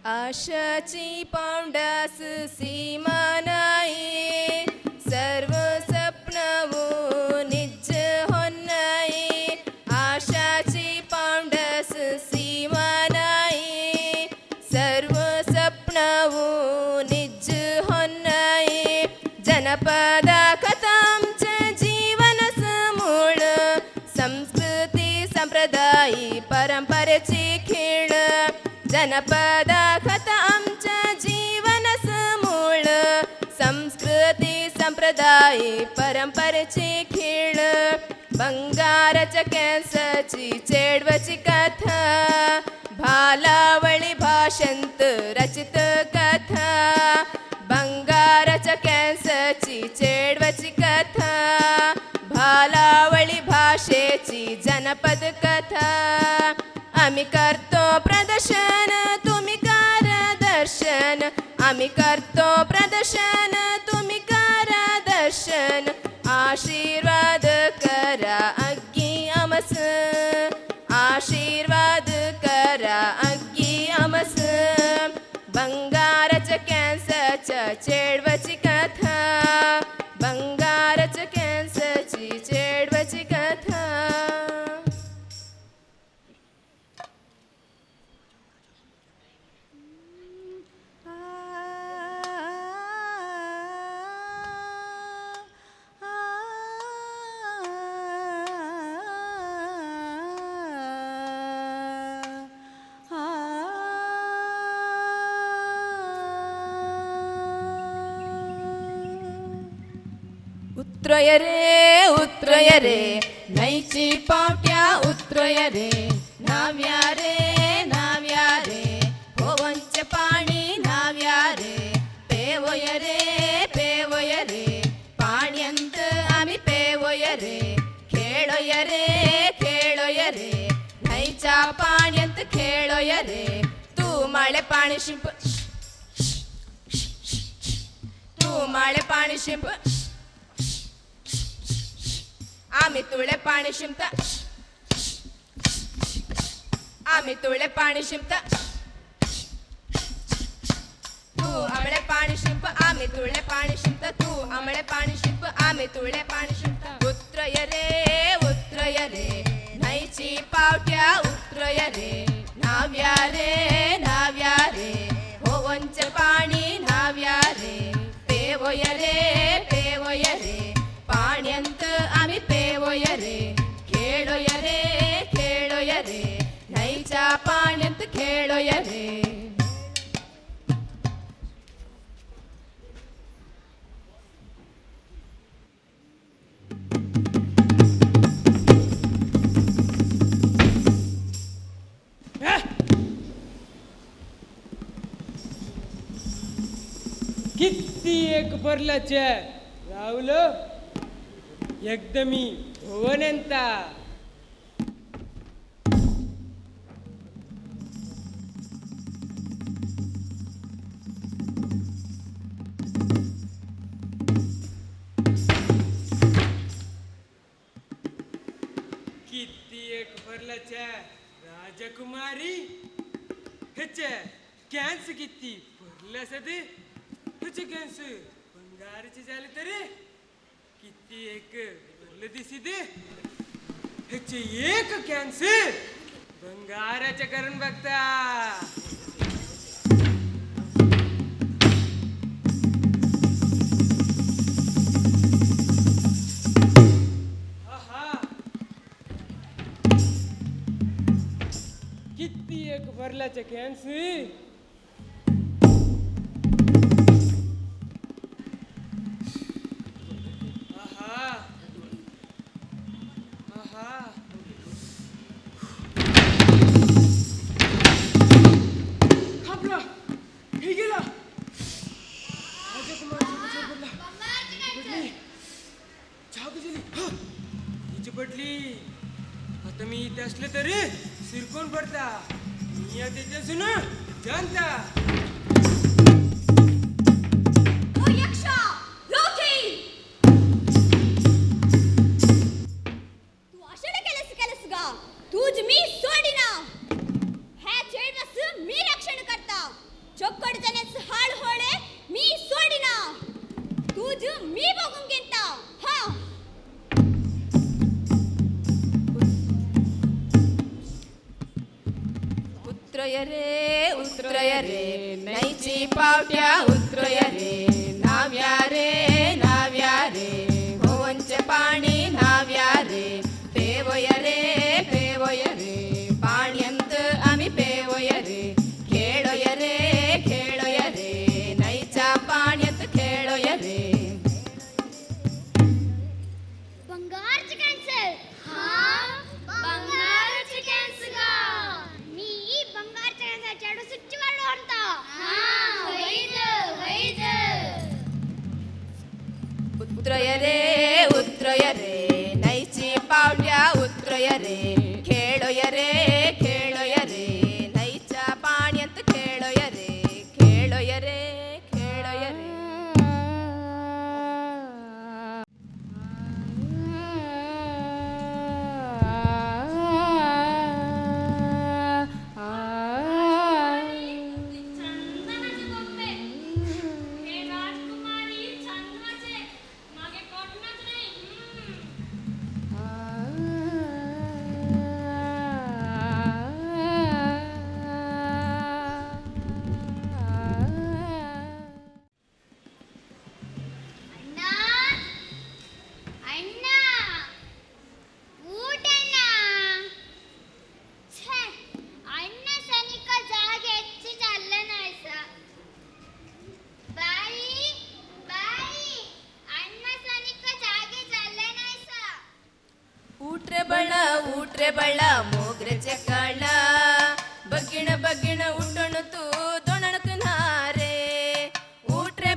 आशाची पावडास सीमा नाही, सर्व स्वप्न निज होई. आशाची पावडास सीमा नाही, सर्व स्वप्न निज होई. जनपदा कथांचे जीवन समूळ, संस्कृती संप्रदायी परंपरेची खीळ. जनपदा कथा आमच्या जीवन समूळ, संस्कृती संप्रदायी परंपरेची खीळ. बंगाराच्या कॅन्सरची चेडवची कथा, भालावळी भाषंत रचित कथा. बंगाराच्या कॅन्सरची चेडवची कथा, भालावळी भाषेची जनपद कथा. आम्ही करतो प्रदर्शन, तुम्ही करा दर्शन. आम्ही करतो प्रदर्शन, तुम्ही करा दर्शन. आशीर्वाद करा अग्गी आमस, आशीर्वाद करा अग्गी आमस. बंगाराच्या कॅन्सरच्या चेडवची कथा, बंगाराच्या कॅन्सरची चेडवची कथा. उतरय रे उतरय रे, नैची पावट्या उतरय रे. नाव्या रे भोवनचे पाणी नाव्या रे. पेवय रे पाण्यंत आम्ही पेवय रे. खेळय रे नैच्या पाण्यंत खेळय रे. तू माळे पाणी शिंप, तू माळे पाणी शिंप. आम्ही तुळे पाणी शिंपता, आम्ही तुळे पाणी शिंपता. तू आमळे पाणी शिंप, आम्ही तुळे पाणी शिंपता. तू आमळे पाणी शिंप, आम्ही तुळे पाणी शिंपता. उतरय रे नैची पावट्या उतरय रे. नाव्या रे होवनचे पाणी नाव्या रे. पेवय रे पाण्यंत आम्ही पेवय रे. खेळोय रे नैच्या पाण्यंत खेळोय रे. किती एक भरलाच राहुल एकदमी भुवनंता. किती एक भरलाच राजकुमारी. ह्याचे कॅन्स किती भरलं सदे. ह्याचे कॅन्स बंगारचे झाले तरी किती एक भरलं दिसी दे. ह्याचे एक कॅन्स बंगाराच्या करून बघता. किती एक भरलाचे कॅन्स. आता मी इथे असले तरी सिरकून पडता. मी आता सुन जानता. तू अशा केलंस गा. तूच मी सोडिना. ह्या चेडवस मी रक्षण करता. तुझं मी बघून घेता हा उत्रय रे नैची पावट्या उत्रय रे नाव्या रे भोवंच पाणी नाव्या रे पेवय रे पाण्यंत आम्ही पेवय रे खेळोय रे नैच्या पाण्यात खेळोय रे बंगार चिकनचं हा बंगार चिकनचं गा मी बंगार चिकनचा चाडू सुच्ची वाढलो आणता हा होईद उत्रय रे नैची पावट्या उत्रय रे खेळोय रे नैच्या पाण्यात खेळोय रे चंदनाचे बॉम्बे हे राजकुमारी चंदनाचे मागे कोणच नाही अण्णा अण्णा ಊಟ ಅಣ್ಣ ಛೇ ಅಣ್ಣ ಸನಿಕ ಜಾಗ ಹೆಚ್ಚು ಚಲ್ಲನಾಯ್ಸ ಬಾಯಿ ಅಣ್ಣ ಸನಿಕ ಜಾಗ ಚಲ್ಲನಾಯ್ಸ उठरे बळ मोगरेचे कळ बगिण उठण तू दोणक नारे उठरे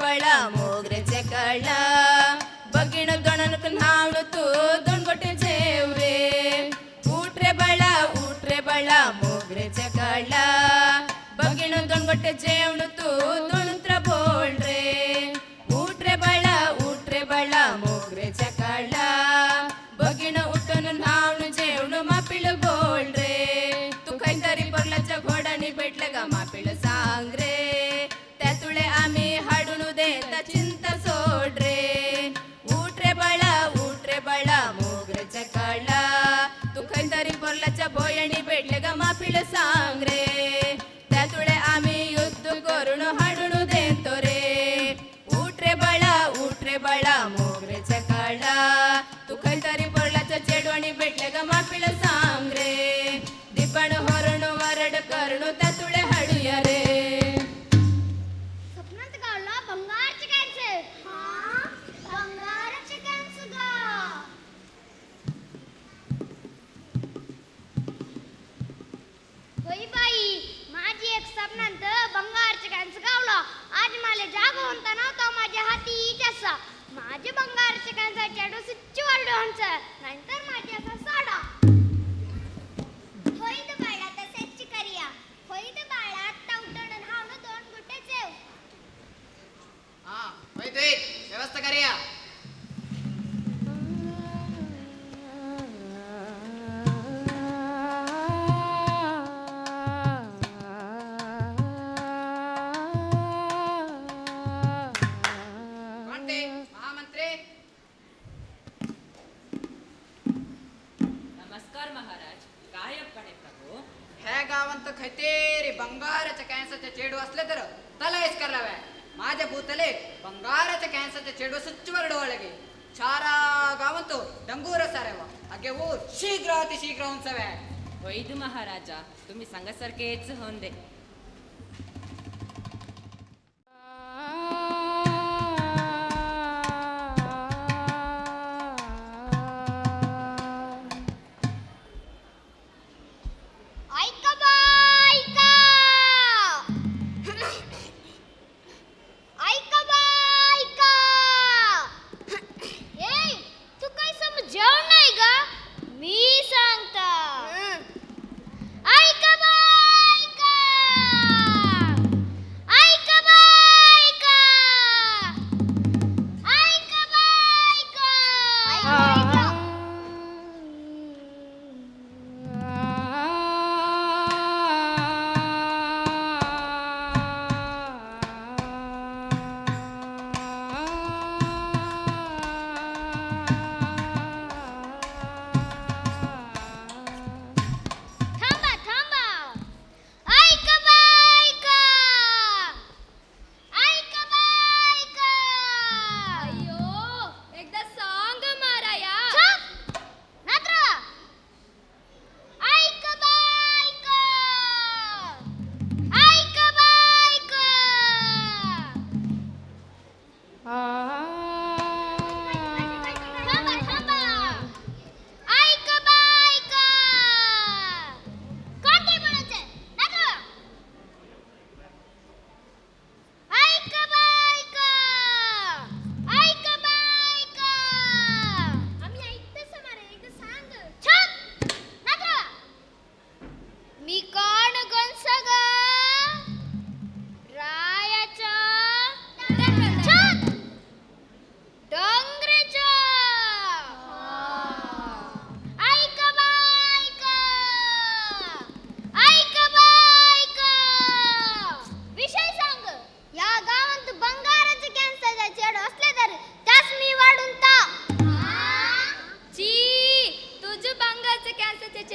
बळ मोगरेचे कळ बगिण दोणक नावण तू दोन गोटे जेव रे उठरे बळ मोगरेचे कळ बगिण दोन गोटे जेवण तू दोनत्र बोल रे उठरे बळ मोगरेचे कळ बगिण उठून नावण जेवण मापिळ बोल रे तू काहीतरी परलाच्या घोडानी भेटले गा मापिळ सांग रे त्या तुळे आम्ही हाडून देता चिंता सोड रे उठरे बळ मोगरेचे कळ तू काहीतरी परलाच्या भोयणी भेटले गा मापिळ सांग रे त्या तुळे आम्ही युद्ध करून हाडून देतो रे उठरे बळ मोगरेचे कळ तू काहीतरी परलाच्या चेडवणी भेटले गा मापिळ सांग रे दिपण हरण वरड करण त्या तुळे हाडूया रे स्वप्नात गावला बंगार चिकनचं हा बंगार चिकनचं गा होई बाई माझी एक स्वप्नांत बंगार चिकनचं गावला आज मला जाग होता नव्हता माझ्या हाती तसा माझे बंगार चिकनचा चेडू सुच्ची वाढवणचा नंतर माझ्या असा साडा होईद बाळा तसेच करिया होईद बाळा आता उठण हावण दोन गुटे जेव हा होय ते व्यवस्था करूया कोण ते महामंत्री नमस्कार महाराज काय अप्पणे प्रभू ह्या गावांत खैतेरी बंगाराच्या कॅन्सरचे चेडू असले तर तलायच कराव्या माझ्या भूतले बंगाराच्या कॅन्सरचे चेडू ಸುಚ್ಚುವರಡು ಒಳಗೆ ಚಾರ ಗಾವಂತು ಡಂಗೂರ ಸಾರವ ಹಾಗೆ ಓ ಶೀಘ್ರ ಅತಿ ಶೀಘ್ರ ಉಂಚವೆ वैद महाराजा तुम्ही सांगासारखेच होऊन दे ऐका बायका ऐका बायका ए तू काही समजावं नाही गा मी सांगता ऐका बायका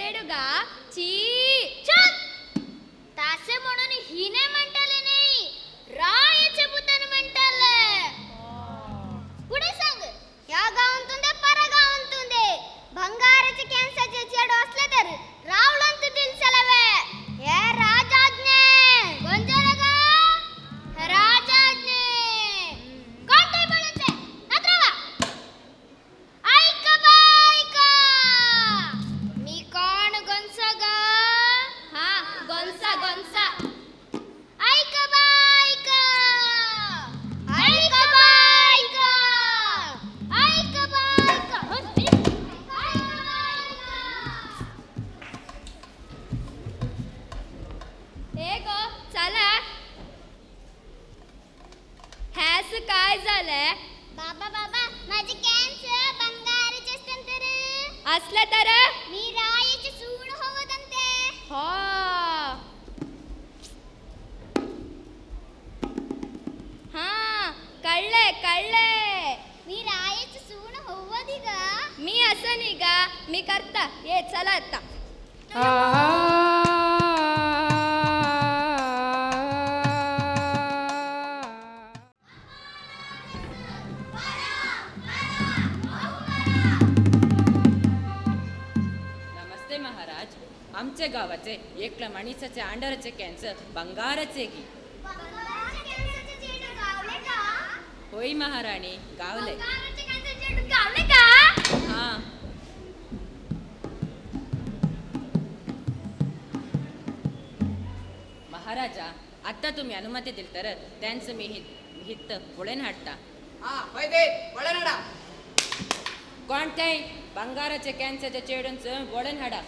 चेडूगा ची चुप तासे म्हणून हिने म्हणताले नाही रायाचे पुतन म्हणताले पुढे सांग या गावांतून दे परा गावांतून दे भंगाराचे कॅन्सरचे चेडू असले तर रावळंत दिलसलवे हे राजाज्ञे ಗೊಂಜಲಗ राजाज्ञे कोणते बोलते नत्रवा ऐका बायका मी कोण ಗೊಂಸಗ हा ಗೊಂಸ ಗೊಂಸ ऐका बायका ऐका बायका ऐका बायका हे गो चला हॅस काय झालंय बाबा बाबा माझे कॅन्सर बंगाराचे असले तर मी रायाची सूड होवದಂತೆ हो हा कळले कळले मी रायाची सूड होवदीग मी असं निघा मी करता ये चला आता नमस्ते महाराज आमचे गावाचे एकल्या मणीसाचे अंडरचे कॅन्सर बंगाराचे की होय महाराणी गावले हा महाराजा आता तुम्ही अनुमती दिली तर त्यांचं मी हित पुढे हाडता हा होय दे ಒಳನಡ कोणत्याही बंगाराचे कॅन्सरच्या चेडूंचं वडण हाडा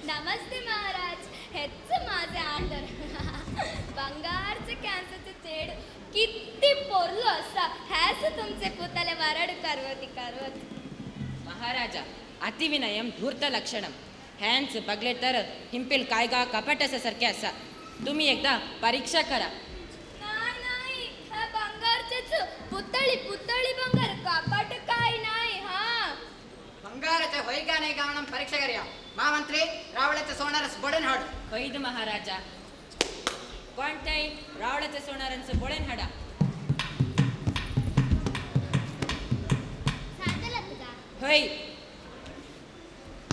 नमस्ते महाराज हेच माझे आंडर बंगारचे कॅन्सरचे चेड किती पोरलो असा हेच तुमचे पुतले वरड करवत महाराजा अतिविनयम धूर्त लक्षणम हॅन्स बघले तर हिंपिल कायगा कपाटसारखे असा तुम्ही एकदा परीक्षा करा नाही नाही हे बंगारचेच पुतळी पुतळी बंगार कपाट काय नाही हा ಬಂಗಾರಕ್ಕೆ ಹೊಯ್ಗಾನೆ ಗಾವಣಂ ಪರೀಕ್ಷೆ ಕರಿಯ ಮಾವಂತ್ರಿ ರಾವಳಕ್ಕೆ ಸೋಣರಸ್ ಬಡನ್ ಹಾಡು कैद महाराजा कोणत्याही रावळाच्या सोनारांचं बोळेन हाडा होय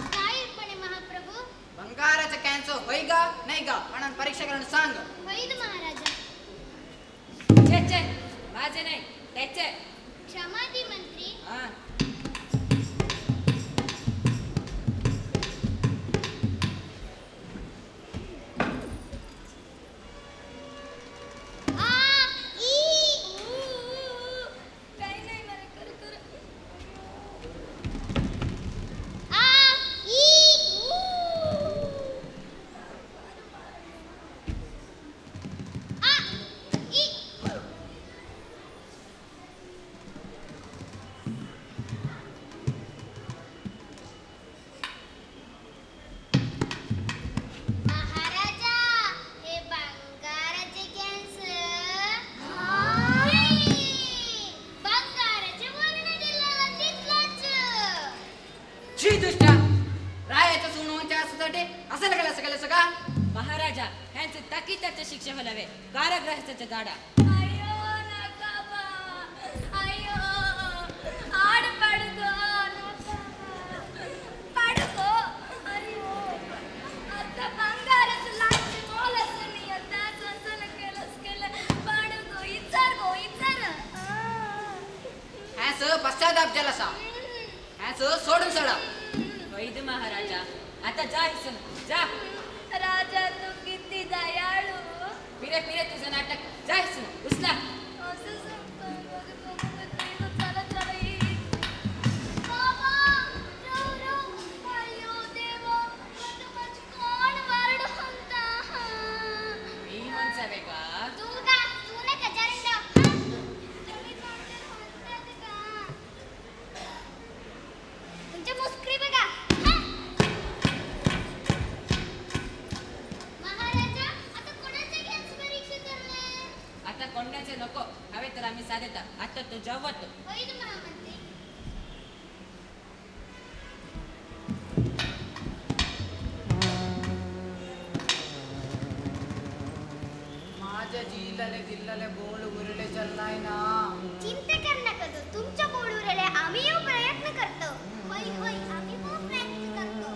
काय पण महाप्रभू ಬಂಗಾರಕ್ಕೆ ಕ್ಯಾನ್ಸರ್ ಹೊಯ್ಗಾ ನೈಗಾ म्हणून परीक्षेಗಳನ್ನು सांग वैद महाराजा छे छे माझे नाही त्याचे क्षमादी मंत्री हा आ ई काही नाही मला कर आ ई आ ई महाराजा हे बंगाराचे कॅन्सर बंगाराचे वर्ण दिलेला तिथलाच छी दुष्ट रायाच्या सोनूच्या अससाठी असं लागलं सगळं सगळं महाराजा ह्यांचे ताकीदाच्या शिक्षा व्हावे कारागृहाच्या दाडा अयो नका बा अयो आड पडगो पडगो अयो आता बंगाराचं लागते मोलच नाही आता संसन केलं पडगो इचार ह्याच पश्चाताप झाला सा ह्याच सोडून सोडा वैद महाराजा आता जा इथून जा राजा तू किती दयाळू फिरे फिरे तुझं नाटक जा इथून उचला असं सांगतोय चला चला ये बाबा अयो देवा आता माझी कोण वारड होता मी म्हणसावे का तू नाही का जरंडा तुम्ही कोणते होते का तुमच्या मुस्करी बघा महाराज नको हवे तर आम्ही साधेता आता तो जेवत होईल महामंत्री. माझ्या जिल्ह्याले दिल्ल्याले बोल उरले चलनाय ना. चिंते कर नका तू. तुमच्या बोलूरले आम्ही येऊ प्रयत्न करतो. होय होय आम्ही खूप प्रयत्न करतो.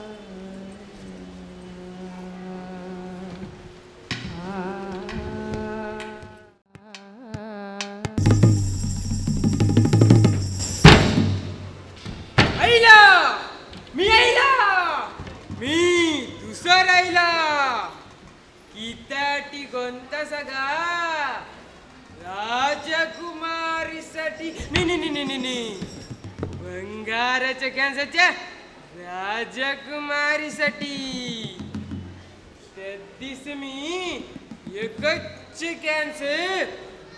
आईला मी आईला मी दुसर आईला किताटी कोणता सगा राजकुमारीसाठी नाही बंगाराच्या कॅन्सरच्या राजकुमारीसाठी त्या दिस मी एकच कॅन्सर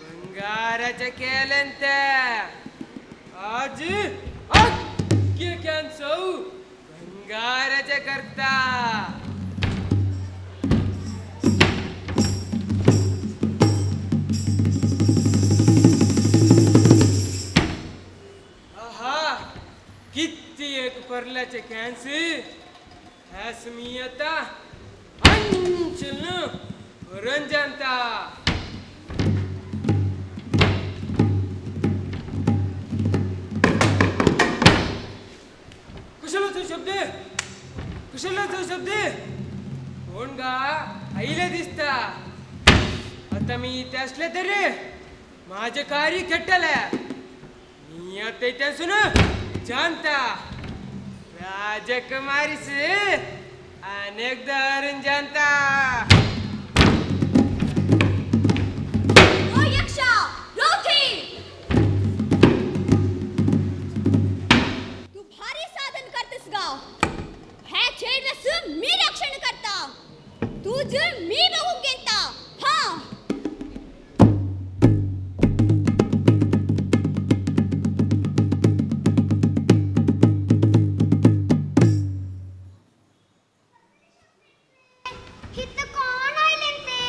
बंगाराच्या केल्यानंत आज अख्खे कॅन्सर बंगाराच्या करता किती एक परल्याचे कॅन्सर ह्यास मी आता अंचल रंजनता कुशलाचा शब्द कोण गा आईला दिसता आता मी इथे असले तरी माझे कार्य खट्टल्या मी आता इथे असून जानता राजकुमारी से अनेक दारुण जानता ओ यक्षा रोखी तू भारी साधन करतेस गा हे छेडस मी रक्षण करता तुझ मी बघून घेता हा हित कोण आले ते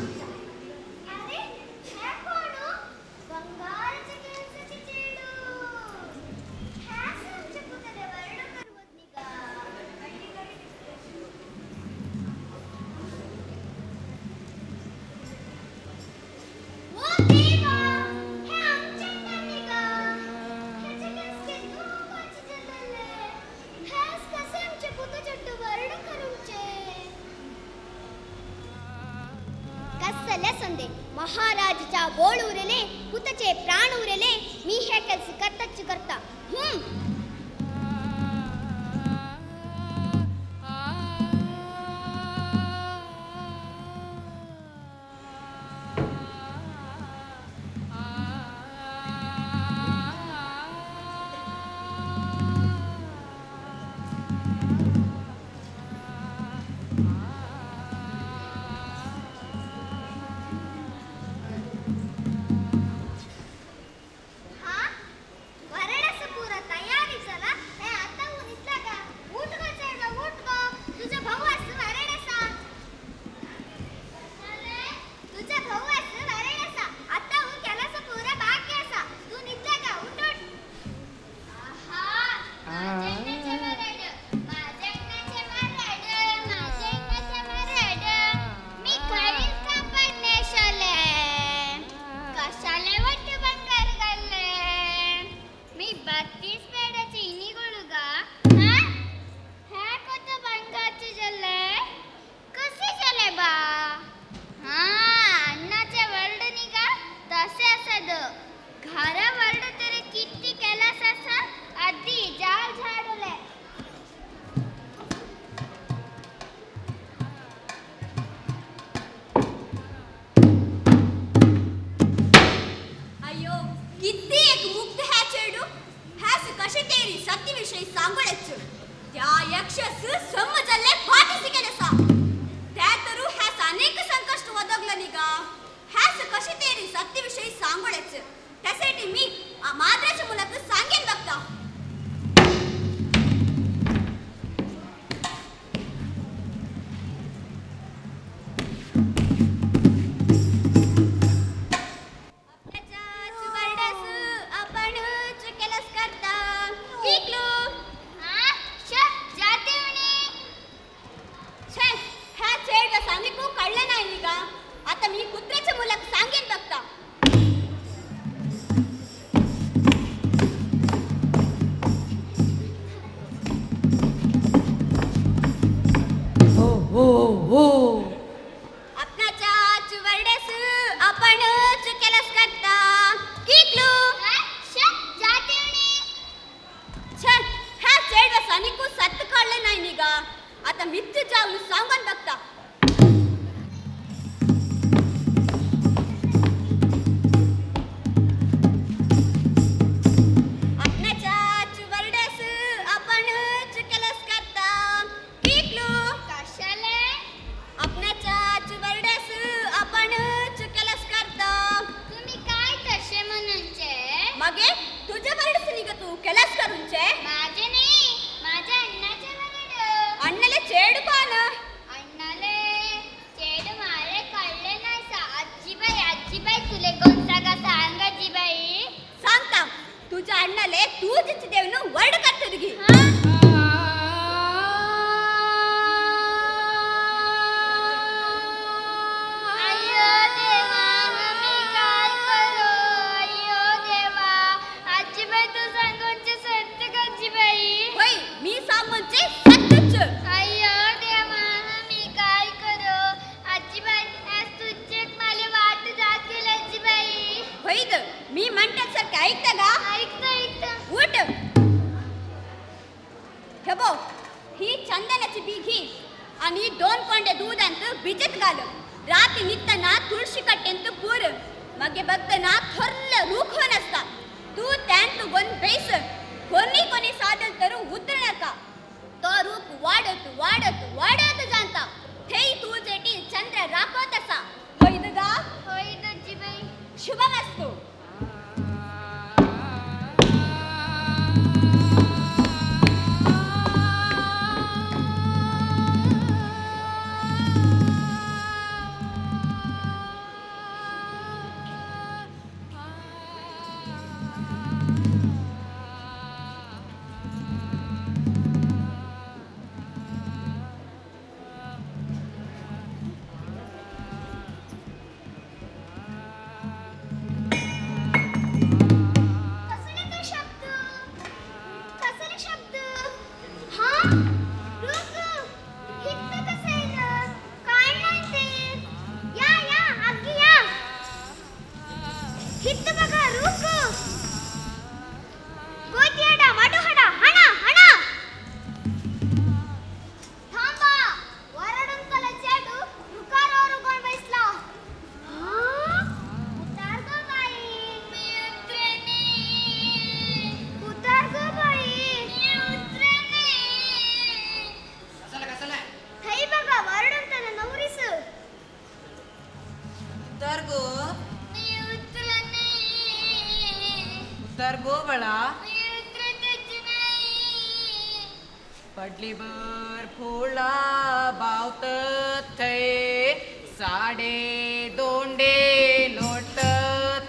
अरे हे कोण बंगारचे केसाचे चेडू ह्या आमच्या पुतळे वर्ण करवत निघा ओ देवा हे आमच्या निघा ह्याचे केस किती कोणचे जल्ले ह्यास कसे आमचे पुतळे वर्ण करूचे कसले संदे महाराजच्या बोल उरले पुतचे प्राण उरले मी हे केस करता हा वरडस पुरा तयार सत्यविषयी सांगोळ्याच त्यासाठी मी माद्राच्या मुलाचं सांगेन बघता. आता मी कुत्र्याच्या मुलाक सांगेन बघता. हो हो हो आपणाच्या चुवरडेस आपण चुकेलस करता किकलू छे ह्या चेड सनिकू सत्त कळलं नाही निगा. आता मित्र जाऊन सांगून बघता. मगे तुझ्या बरडस निघ तू केलास करूनचे माझे नाही माझ्या अण्णाचे बरड. अण्णाले चेड कोण अण्णाले चेड मारे कळले नाही आजीबाई तुले कोण सांग आजीबाई. सांगता तुझ्या अण्णाले तूच देवनं वर्ड करते गी. मी सांगूनचे सत्यच. अय्यो देवा मी काय करू आजीबाई आज तुझे मला वाट जातील आजीबाई. होईद मी म्हणण्यासारखं ऐकता का? ऐकतं उठ हे बो ही चंदनाची बी घी आणि 2 कोंडे दूधांत भिजत घाल. रात्री निघताना तुळशी कट्टेंत पूर मगे बघताना थोरलं रूख होऊन असता. तू त्यांत गोन बेस कोणी साधल तर उतर नका. तो रूप वाढत वाढत वाढत जाणता. थेई तू जेटी चंद्र राखत असा. होईद गा होय आजीबाई. शुभमस्तु. तर गोवळा पडली बर फुला बावत थै साडे दोंडे लोट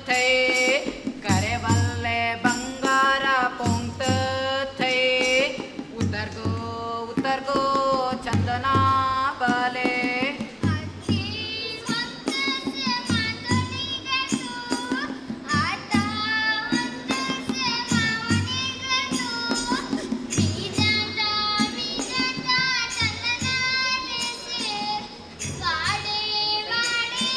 थै करे वल्ले बंगारा पोंगत थै उतर गो चंदना बले वाडे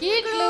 कीटलू